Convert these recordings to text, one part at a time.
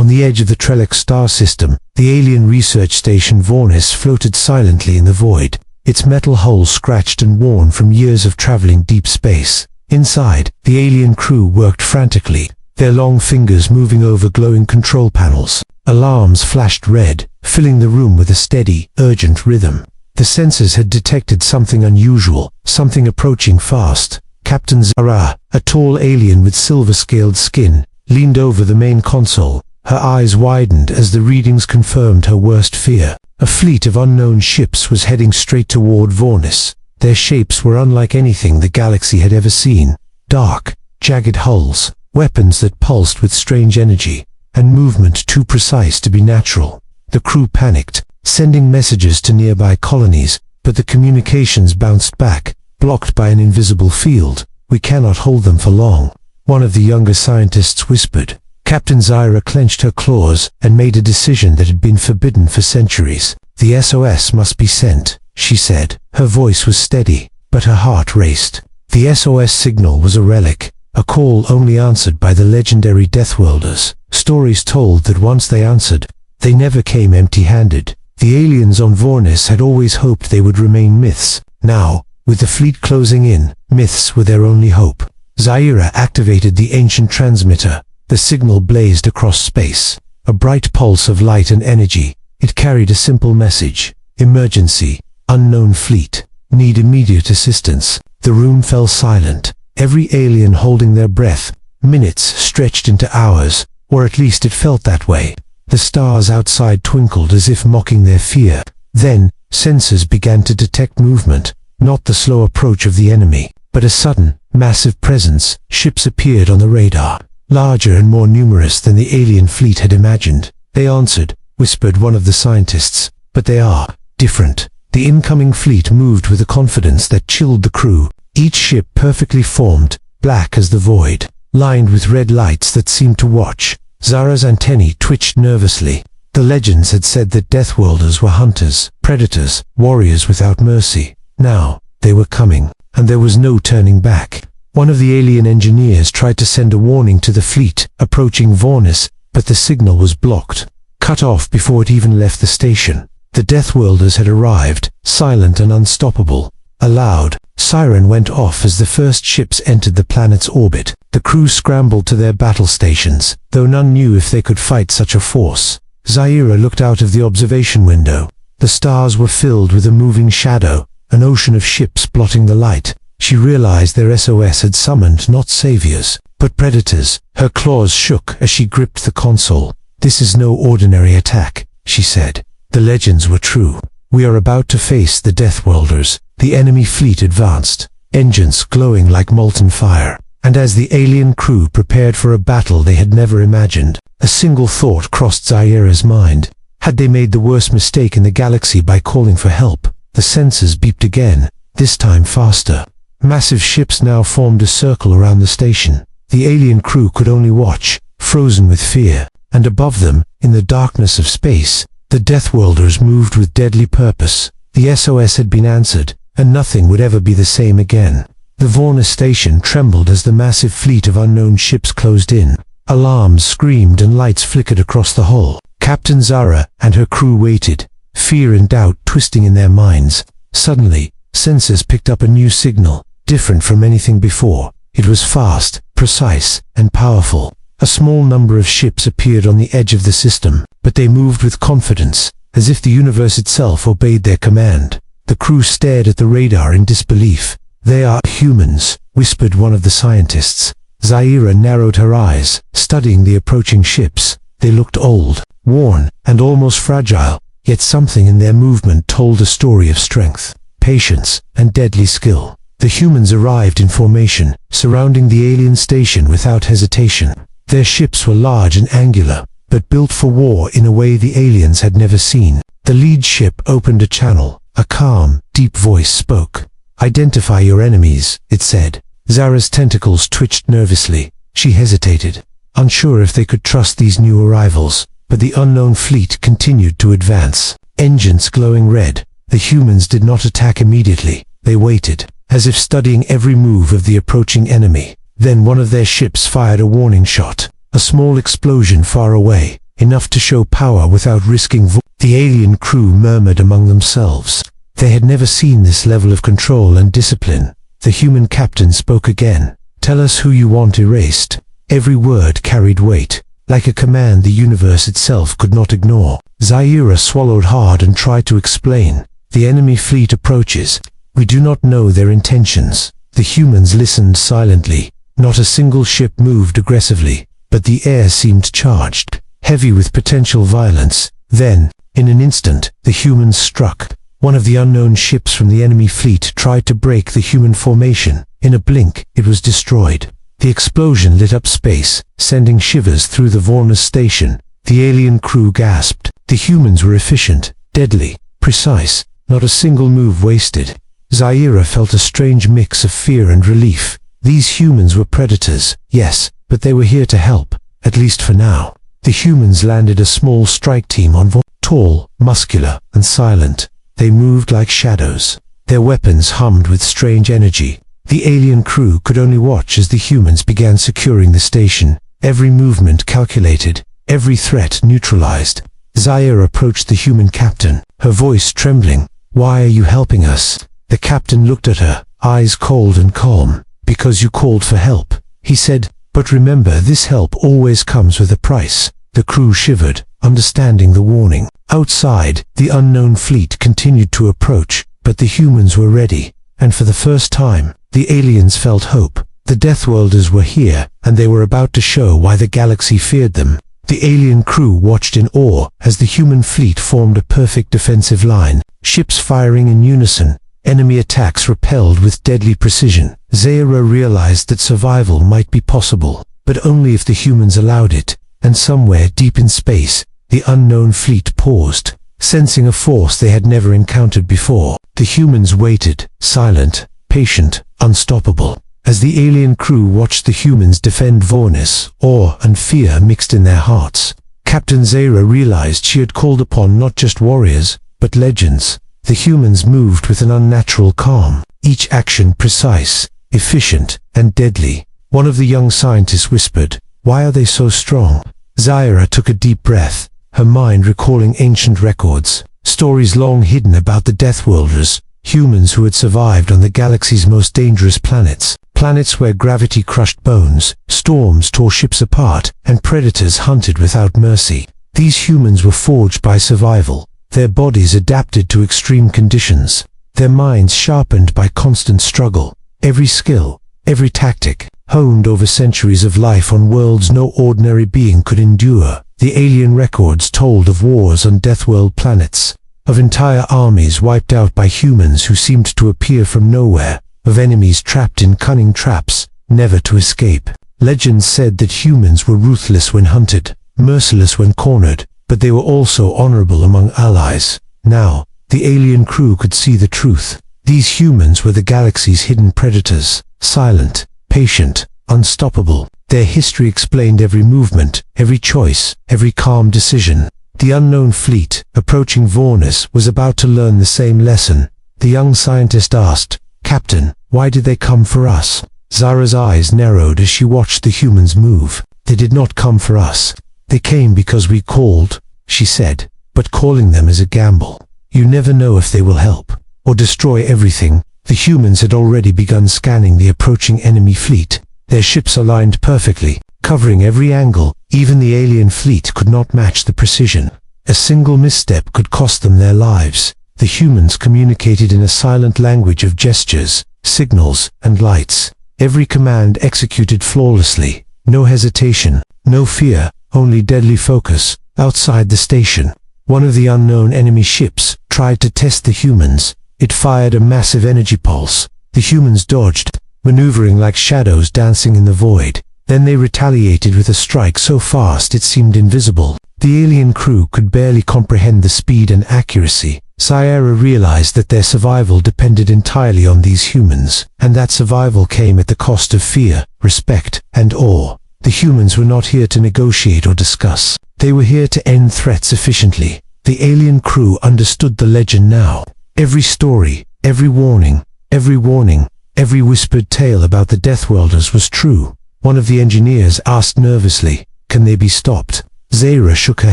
On the edge of the Trellick star system, the alien research station Vornis floated silently in the void, its metal hull scratched and worn from years of traveling deep space. Inside, the alien crew worked frantically, their long fingers moving over glowing control panels. Alarms flashed red, filling the room with a steady, urgent rhythm. The sensors had detected something unusual, something approaching fast. Captain Zara, a tall alien with silver-scaled skin, leaned over the main console. Her eyes widened as the readings confirmed her worst fear. A fleet of unknown ships was heading straight toward Vornis. Their shapes were unlike anything the galaxy had ever seen. Dark, jagged hulls, weapons that pulsed with strange energy, and movement too precise to be natural. The crew panicked, sending messages to nearby colonies, but the communications bounced back, blocked by an invisible field. "We cannot hold them for long," one of the younger scientists whispered. Captain Zyra clenched her claws and made a decision that had been forbidden for centuries. "The SOS must be sent," she said. Her voice was steady, but her heart raced. The SOS signal was a relic, a call only answered by the legendary Deathworlders. Stories told that once they answered, they never came empty-handed. The aliens on Vornis had always hoped they would remain myths. Now, with the fleet closing in, myths were their only hope. Zyra activated the ancient transmitter. The signal blazed across space, a bright pulse of light and energy. It carried a simple message: emergency, unknown fleet, need immediate assistance. The room fell silent, every alien holding their breath. Minutes stretched into hours, or at least it felt that way. The stars outside twinkled as if mocking their fear. Then, sensors began to detect movement, not the slow approach of the enemy, but a sudden, massive presence. Ships appeared on the radar, larger and more numerous than the alien fleet had imagined. "They answered," whispered one of the scientists, "but they are different." The incoming fleet moved with a confidence that chilled the crew. Each ship perfectly formed, black as the void, lined with red lights that seemed to watch. Zara's antennae twitched nervously. The legends had said that Deathworlders were hunters, predators, warriors without mercy. Now, they were coming, and there was no turning back. One of the alien engineers tried to send a warning to the fleet approaching Vornis, but the signal was blocked, cut off before it even left the station. The Deathworlders had arrived, silent and unstoppable. A loud siren went off as the first ships entered the planet's orbit. The crew scrambled to their battle stations, though none knew if they could fight such a force. Zyra looked out of the observation window. The stars were filled with a moving shadow, an ocean of ships blotting the light. She realized their SOS had summoned not saviors, but predators. Her claws shook as she gripped the console. "This is no ordinary attack," she said. "The legends were true. We are about to face the Deathworlders." The enemy fleet advanced, engines glowing like molten fire. And as the alien crew prepared for a battle they had never imagined, a single thought crossed Zyra's mind. Had they made the worst mistake in the galaxy by calling for help? The sensors beeped again, this time faster. Massive ships now formed a circle around the station. The alien crew could only watch, frozen with fear. And above them, in the darkness of space, the Deathworlders moved with deadly purpose. The SOS had been answered, and nothing would ever be the same again. The Vornis station trembled as the massive fleet of unknown ships closed in. Alarms screamed and lights flickered across the hull. Captain Zara and her crew waited, fear and doubt twisting in their minds. Suddenly, sensors picked up a new signal, different from anything before. It was fast, precise, and powerful. A small number of ships appeared on the edge of the system, but they moved with confidence, as if the universe itself obeyed their command. The crew stared at the radar in disbelief. "They are humans," whispered one of the scientists. Zyra narrowed her eyes, studying the approaching ships. They looked old, worn, and almost fragile, yet something in their movement told a story of strength, patience, and deadly skill. The humans arrived in formation, surrounding the alien station without hesitation. Their ships were large and angular, but built for war in a way the aliens had never seen. The lead ship opened a channel. A calm, deep voice spoke. "Identify your enemies," it said. Zara's tentacles twitched nervously. She hesitated, unsure if they could trust these new arrivals. But the unknown fleet continued to advance, engines glowing red. The humans did not attack immediately. They waited, as if studying every move of the approaching enemy. Then one of their ships fired a warning shot. A small explosion far away. enough to show power without risking. The alien crew murmured among themselves. They had never seen this level of control and discipline. The human captain spoke again. "Tell us who you want erased." Every word carried weight, like a command the universe itself could not ignore. Zaira swallowed hard and tried to explain. "The enemy fleet approaches. We do not know their intentions." The humans listened silently. Not a single ship moved aggressively, but the air seemed charged, heavy with potential violence. Then, in an instant, the humans struck. One of the unknown ships from the enemy fleet tried to break the human formation. In a blink, it was destroyed. The explosion lit up space, sending shivers through the Vornis station. The alien crew gasped. The humans were efficient, deadly, precise, not a single move wasted. Zaira felt a strange mix of fear and relief. These humans were predators, yes, but they were here to help, at least for now. The humans landed a small strike team on Vornis. Tall, muscular, and silent, they moved like shadows. Their weapons hummed with strange energy. The alien crew could only watch as the humans began securing the station. Every movement calculated, every threat neutralized. Zaire approached the human captain, her voice trembling. "Why are you helping us?" The captain looked at her, eyes cold and calm. "Because you called for help," he said. "But remember, this help always comes with a price." The crew shivered, understanding the warning. Outside, the unknown fleet continued to approach, but the humans were ready. And for the first time, the aliens felt hope. The Deathworlders were here, and they were about to show why the galaxy feared them. The alien crew watched in awe as the human fleet formed a perfect defensive line, ships firing in unison, enemy attacks repelled with deadly precision. Zaira realized that survival might be possible, but only if the humans allowed it. And somewhere deep in space, the unknown fleet paused, sensing a force they had never encountered before. The humans waited, silent, patient, unstoppable. As the alien crew watched the humans defend Vornis, awe and fear mixed in their hearts. Captain Zaira realized she had called upon not just warriors, but legends. The humans moved with an unnatural calm, each action precise, efficient, and deadly. One of the young scientists whispered, "Why are they so strong?" Zaira took a deep breath, her mind recalling ancient records, stories long hidden about the Deathworlders, humans who had survived on the galaxy's most dangerous planets, planets where gravity crushed bones, storms tore ships apart, and predators hunted without mercy. These humans were forged by survival, their bodies adapted to extreme conditions, their minds sharpened by constant struggle. Every skill, every tactic, honed over centuries of life on worlds no ordinary being could endure. The alien records told of wars on Deathworld planets, of entire armies wiped out by humans who seemed to appear from nowhere, of enemies trapped in cunning traps, never to escape. Legends said that humans were ruthless when hunted, merciless when cornered, but they were also honorable among allies. Now, the alien crew could see the truth. These humans were the galaxy's hidden predators, silent, patient, unstoppable. Their history explained every movement, every choice, every calm decision. The unknown fleet, approaching Vornis, was about to learn the same lesson. The young scientist asked, "Captain, why did they come for us?" Zara's eyes narrowed as she watched the humans move. "They did not come for us. They came because we called," she said. "But calling them is a gamble. You never know if they will help or destroy everything." The humans had already begun scanning the approaching enemy fleet. Their ships aligned perfectly, covering every angle. Even the alien fleet could not match the precision. A single misstep could cost them their lives. The humans communicated in a silent language of gestures, signals, and lights. Every command executed flawlessly. No hesitation, no fear, only deadly focus. Outside the station, one of the unknown enemy ships tried to test the humans. It fired a massive energy pulse. The humans dodged, maneuvering like shadows dancing in the void. Then they retaliated with a strike so fast it seemed invisible. The alien crew could barely comprehend the speed and accuracy. Zaira realized that their survival depended entirely on these humans, and that survival came at the cost of fear, respect, and awe. The humans were not here to negotiate or discuss. They were here to end threats efficiently. The alien crew understood the legend now. Every story, every warning, every whispered tale about the Deathworlders was true. One of the engineers asked nervously, "Can they be stopped?" Zaira shook her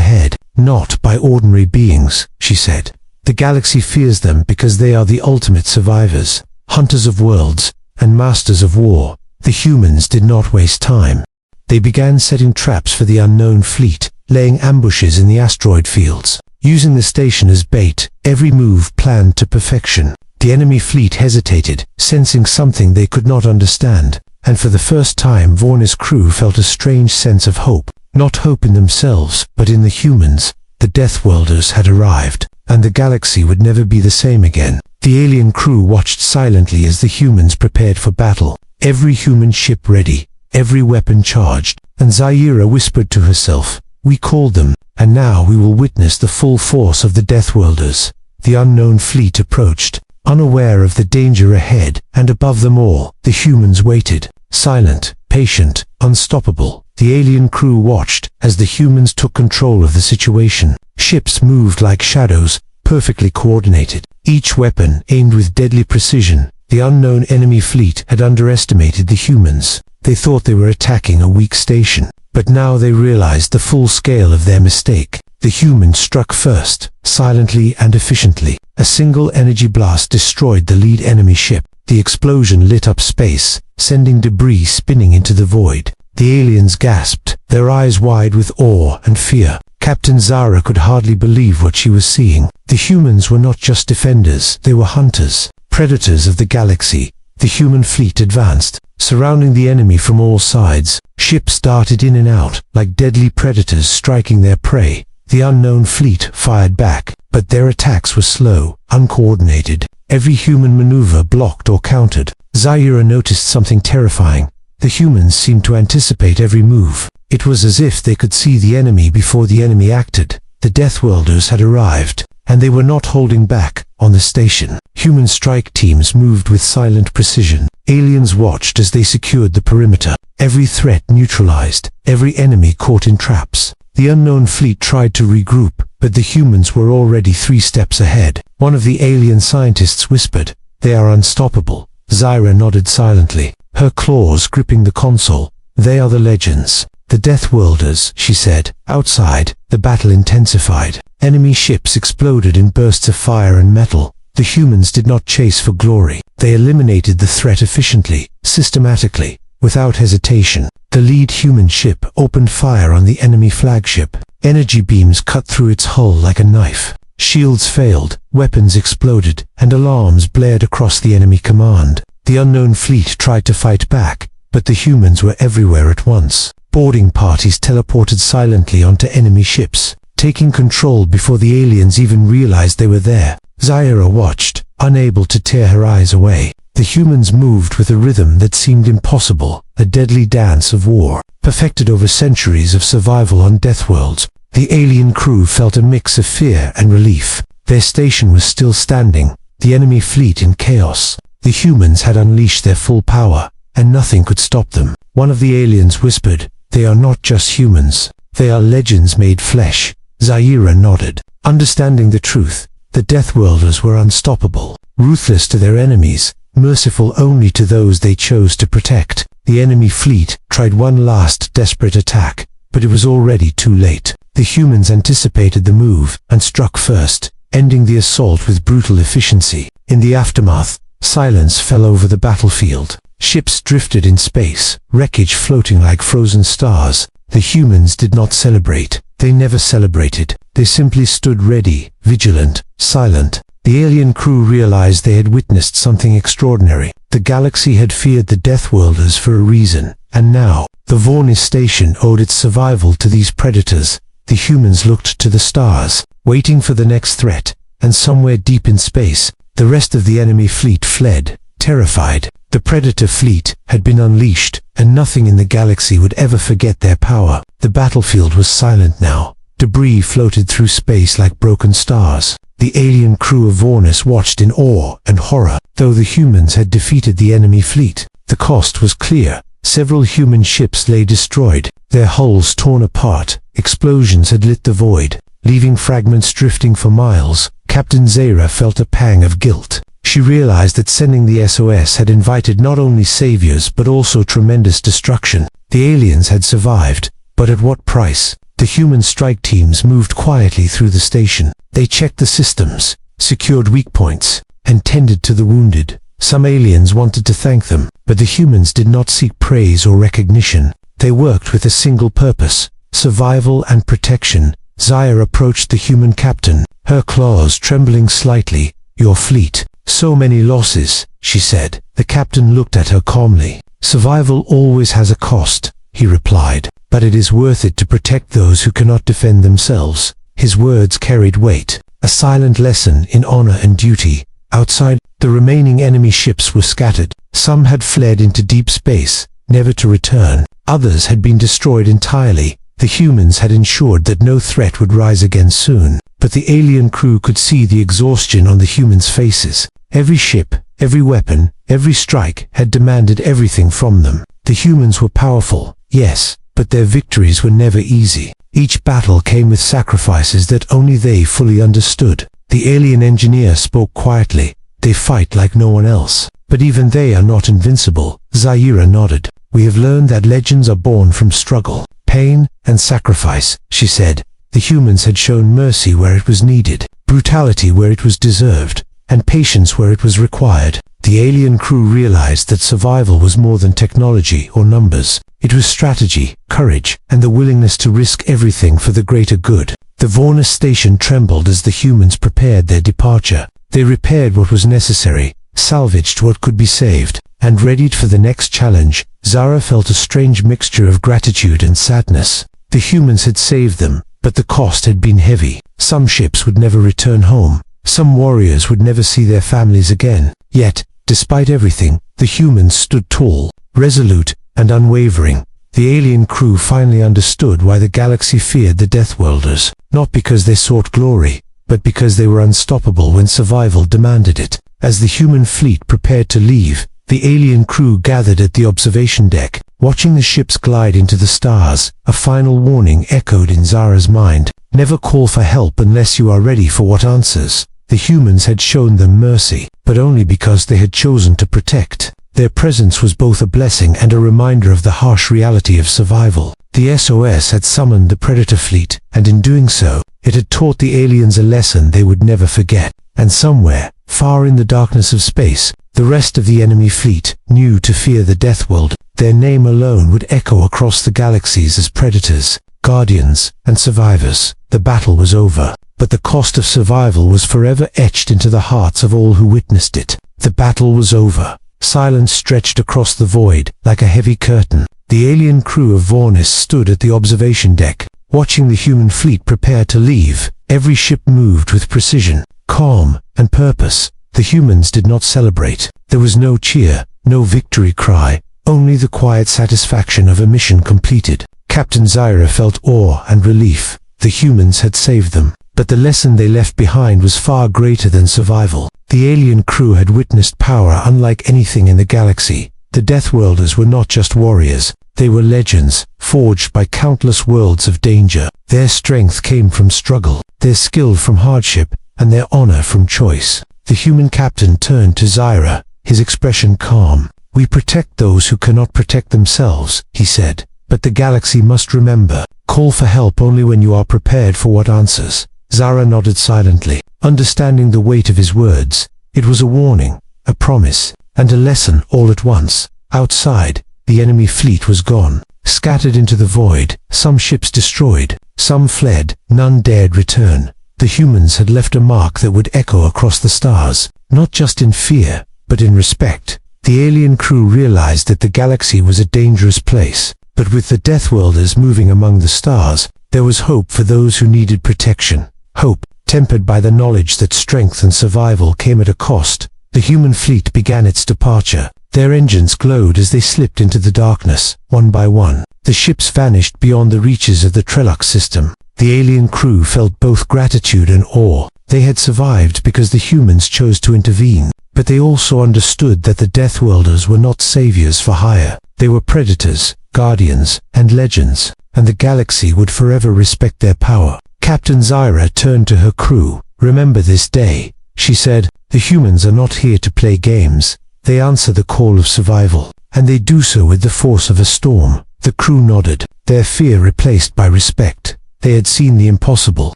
head. "Not by ordinary beings," she said. "The galaxy fears them because they are the ultimate survivors, hunters of worlds, and masters of war." The humans did not waste time. They began setting traps for the unknown fleet, laying ambushes in the asteroid fields, using the station as bait, every move planned to perfection. The enemy fleet hesitated, sensing something they could not understand, and for the first time Vorna's crew felt a strange sense of hope. Not hope in themselves, but in the humans. The Deathworlders had arrived, and the galaxy would never be the same again. The alien crew watched silently as the humans prepared for battle, every human ship ready, every weapon charged, and Zaira whispered to herself, "We called them, and now we will witness the full force of the Deathworlders." The unknown fleet approached, unaware of the danger ahead, and above them all, the humans waited, silent, patient, unstoppable. The alien crew watched as the humans took control of the situation. Ships moved like shadows, perfectly coordinated, each weapon aimed with deadly precision. The unknown enemy fleet had underestimated the humans. They thought they were attacking a weak station, but now they realized the full scale of their mistake. The humans struck first, silently and efficiently. A single energy blast destroyed the lead enemy ship. The explosion lit up space, sending debris spinning into the void. The aliens gasped, their eyes wide with awe and fear. Captain Zara could hardly believe what she was seeing. The humans were not just defenders, they were hunters, predators of the galaxy. The human fleet advanced, surrounding the enemy from all sides. Ships darted in and out, like deadly predators striking their prey. The unknown fleet fired back, but their attacks were slow, uncoordinated. Every human maneuver blocked or countered. Zaira noticed something terrifying. The humans seemed to anticipate every move. It was as if they could see the enemy before the enemy acted. The Deathworlders had arrived, and they were not holding back. On the station, human strike teams moved with silent precision. Aliens watched as they secured the perimeter. Every threat neutralized, every enemy caught in traps. The unknown fleet tried to regroup, but the humans were already 3 steps ahead. One of the alien scientists whispered, "They are unstoppable." Zaira nodded silently, her claws gripping the console. "They are the legends, the Deathworlders," she said. Outside, the battle intensified. Enemy ships exploded in bursts of fire and metal. The humans did not chase for glory. They eliminated the threat efficiently, systematically, without hesitation. The lead human ship opened fire on the enemy flagship. Energy beams cut through its hull like a knife. Shields failed, weapons exploded, and alarms blared across the enemy command. The unknown fleet tried to fight back, but the humans were everywhere at once. Boarding parties teleported silently onto enemy ships, taking control before the aliens even realized they were there. Zaira watched, unable to tear her eyes away. The humans moved with a rhythm that seemed impossible, a deadly dance of war, perfected over centuries of survival on Deathworlds. The alien crew felt a mix of fear and relief. Their station was still standing, the enemy fleet in chaos. The humans had unleashed their full power, and nothing could stop them. One of the aliens whispered, "They are not just humans, they are legends made flesh." Zaira nodded, understanding the truth. The Deathworlders were unstoppable, ruthless to their enemies, merciful only to those they chose to protect. The enemy fleet tried one last desperate attack, but it was already too late. The humans anticipated the move and struck first, ending the assault with brutal efficiency. In the aftermath, silence fell over the battlefield. Ships drifted in space, wreckage floating like frozen stars. The humans did not celebrate. They never celebrated. They simply stood ready, vigilant, silent. The alien crew realized they had witnessed something extraordinary. The galaxy had feared the Deathworlders for a reason, and now, the Vornis station owed its survival to these predators. The humans looked to the stars, waiting for the next threat, and somewhere deep in space, the rest of the enemy fleet fled, terrified. The Predator fleet had been unleashed, and nothing in the galaxy would ever forget their power. The battlefield was silent now. Debris floated through space like broken stars. The alien crew of Vornis watched in awe and horror, though the humans had defeated the enemy fleet. The cost was clear. Several human ships lay destroyed, their hulls torn apart. Explosions had lit the void, leaving fragments drifting for miles. Captain Zaira felt a pang of guilt. She realized that sending the SOS had invited not only saviors but also tremendous destruction. The aliens had survived, but at what price? The human strike teams moved quietly through the station. They checked the systems, secured weak points, and tended to the wounded. Some aliens wanted to thank them, but the humans did not seek praise or recognition. They worked with a single purpose: survival and protection. Zyra approached the human captain, her claws trembling slightly. "Your fleet. So many losses," she said. The captain looked at her calmly. "Survival always has a cost," he replied, "but it is worth it to protect those who cannot defend themselves." His words carried weight, a silent lesson in honor and duty. Outside, the remaining enemy ships were scattered. Some had fled into deep space, never to return. Others had been destroyed entirely. The humans had ensured that no threat would rise again soon. But the alien crew could see the exhaustion on the humans' faces. Every ship, every weapon, every strike had demanded everything from them. The humans were powerful, yes, but their victories were never easy. Each battle came with sacrifices that only they fully understood. The alien engineer spoke quietly. "They fight like no one else. But even they are not invincible." Zyra nodded. "We have learned that legends are born from struggle, pain, and sacrifice," she said. The humans had shown mercy where it was needed, brutality where it was deserved, and patience where it was required. The alien crew realized that survival was more than technology or numbers. It was strategy, courage, and the willingness to risk everything for the greater good. The Vornis station trembled as the humans prepared their departure. They repaired what was necessary, salvaged what could be saved, and readied for the next challenge. Zyra felt a strange mixture of gratitude and sadness. The humans had saved them, but the cost had been heavy. Some ships would never return home. Some warriors would never see their families again. Yet, despite everything, the humans stood tall, resolute, and unwavering. The alien crew finally understood why the galaxy feared the Deathworlders, not because they sought glory, but because they were unstoppable when survival demanded it. As the human fleet prepared to leave, the alien crew gathered at the observation deck, watching the ships glide into the stars. A final warning echoed in Zyra's mind: never call for help unless you are ready for what answers. The humans had shown them mercy, but only because they had chosen to protect. Their presence was both a blessing and a reminder of the harsh reality of survival. The SOS had summoned the Predator fleet, and in doing so, it had taught the aliens a lesson they would never forget. And somewhere, far in the darkness of space, the rest of the enemy fleet knew to fear the Deathworld. Their name alone would echo across the galaxies as predators, guardians, and survivors. The battle was over, but the cost of survival was forever etched into the hearts of all who witnessed it. The battle was over. Silence stretched across the void, like a heavy curtain. The alien crew of Vornis stood at the observation deck, watching the human fleet prepare to leave. Every ship moved with precision, calm, and purpose. The humans did not celebrate. There was no cheer, no victory cry, only the quiet satisfaction of a mission completed. Captain Zyra felt awe and relief. The humans had saved them, but the lesson they left behind was far greater than survival. The alien crew had witnessed power unlike anything in the galaxy. The Deathworlders were not just warriors, they were legends, forged by countless worlds of danger. Their strength came from struggle, their skill from hardship, and their honor from choice. The human captain turned to Zyra, his expression calm. "We protect those who cannot protect themselves," he said. "But the galaxy must remember, call for help only when you are prepared for what answers." Zyra nodded silently, understanding the weight of his words. It was a warning, a promise, and a lesson all at once. Outside, the enemy fleet was gone, scattered into the void, some ships destroyed, some fled, none dared return. The humans had left a mark that would echo across the stars, not just in fear, but in respect. The alien crew realized that the galaxy was a dangerous place, but with the Deathworlders moving among the stars, there was hope for those who needed protection. Hope, tempered by the knowledge that strength and survival came at a cost. The human fleet began its departure. Their engines glowed as they slipped into the darkness, one by one. The ships vanished beyond the reaches of the Trellux system. The alien crew felt both gratitude and awe. They had survived because the humans chose to intervene, but they also understood that the Deathworlders were not saviors for hire. They were predators, guardians, and legends, and the galaxy would forever respect their power. Captain Zyra turned to her crew. "Remember this day," she said. "The humans are not here to play games. They answer the call of survival, and they do so with the force of a storm." The crew nodded, their fear replaced by respect. They had seen the impossible,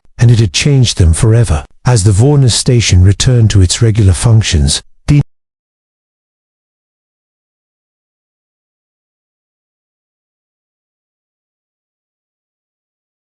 and it had changed them forever. As the Vornus station returned to its regular functions,